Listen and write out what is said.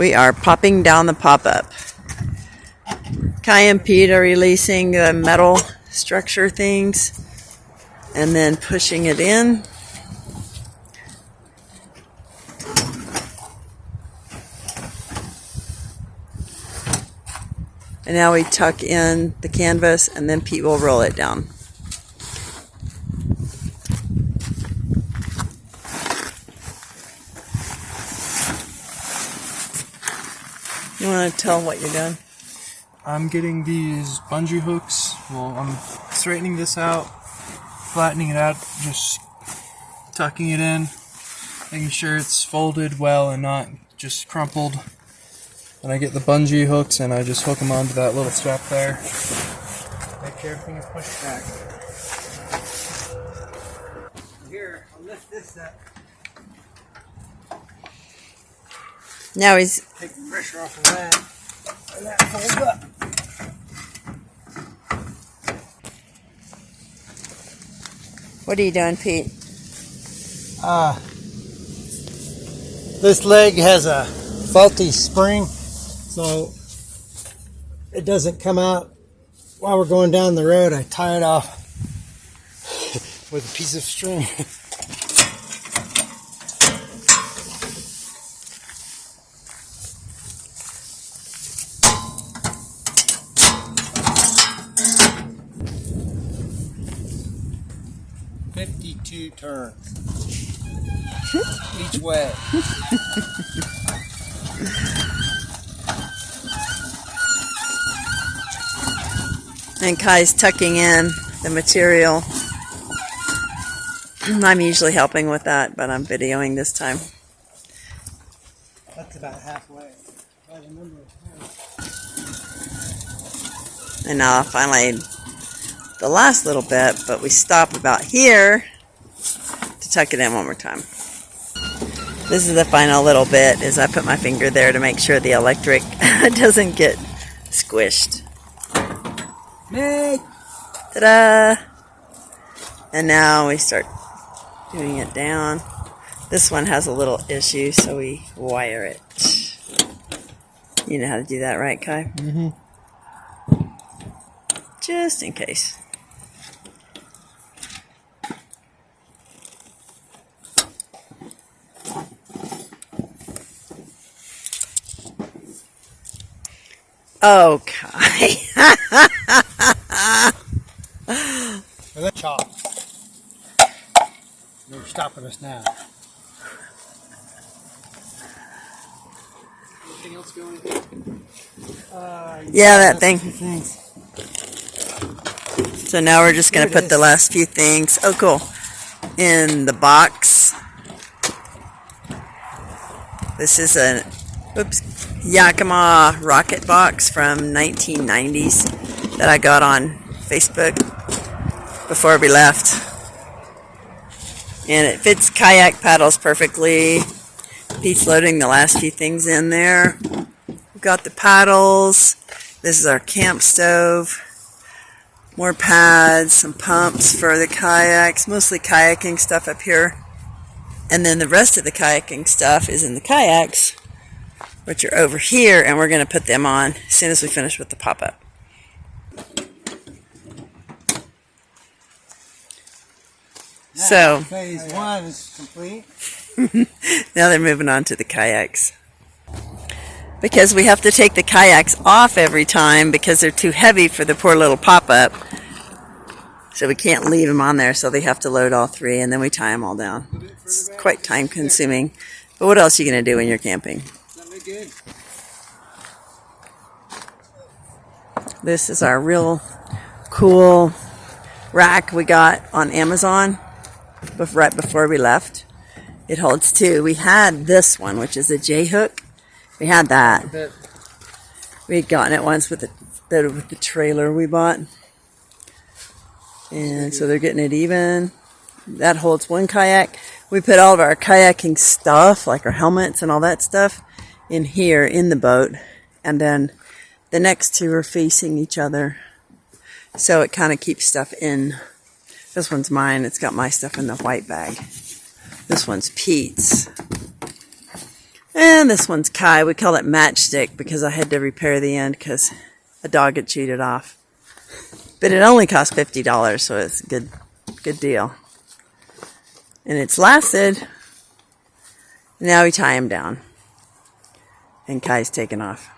We are popping down the pop-up. Kai and Pete are releasing the metal structure things and then pushing it in. And now we tuck in the canvas and then Pete will roll it down. You want to tell what you're doing? I'm getting these bungee hooks. Well, I'm straightening this out, flattening it out, just tucking it in, making sure it's folded well and not just crumpled. And I get the bungee hooks and I just hook them onto that little strap there. Make sure everything is pushed back. Here, I'll lift this up. Now he's... Take the pressure off of that. And that folds up. What are you doing, Pete? This leg has a faulty spring, so it doesn't come out while we're going down the road. I tie it off with a piece of string. "52 turns each way." And Kai's tucking in the material. I'm usually helping with that, but I'm videoing this time. That's about halfway. And now finally the last little bit, but we stop about here to tuck it in one more time. This is the final little bit, is I put my finger there to make sure the electric doesn't get squished. Ta-da! And now we start doing it down. This one has a little issue, so we wire it. You know how to do that, right, Kai? Mm-hmm. Just in case. Okay. Well, that's chop. They're stopping us now. Anything else going? Yeah, that thing. So now we're just going to put the last few things, oh cool, in the box. This is a, Yakima rocket box from 1990s that I got on Facebook before we left. And it fits kayak paddles perfectly. Pete's loading the last few things in there. We've got the paddles. This is our camp stove. More pads, some pumps for the kayaks, mostly kayaking stuff up here. And then the rest of the kayaking stuff is in the kayaks, which are over here, and we're going to put them on as soon as we finish with the pop-up. So, phase 1 is complete. now they're moving on to the kayaks. Because we have to take the kayaks off every time because they're too heavy for the poor little pop-up. So we can't leave them on there, so they have to load all three, and then we tie them all down. It's quite time-consuming. But what else are you going to do when you're camping? This is our real cool rack we got on Amazon right before we left. It holds two. We had this one, which is a J-hook. We had that. We had gotten it once with the trailer we bought. And so they're getting it even. That holds one kayak. We put all of our kayaking stuff, like our helmets and all that stuff, in here in the boat. And then the next two are facing each other. So it kind of keeps stuff in. This one's mine. It's got my stuff in the white bag. This one's Pete's. And this one's Kai. We call it Matchstick because I had to repair the end because a dog had chewed it off. But it only cost $50, so it's a good deal. And it's lasted. Now we tie him down. And Kai's taken off.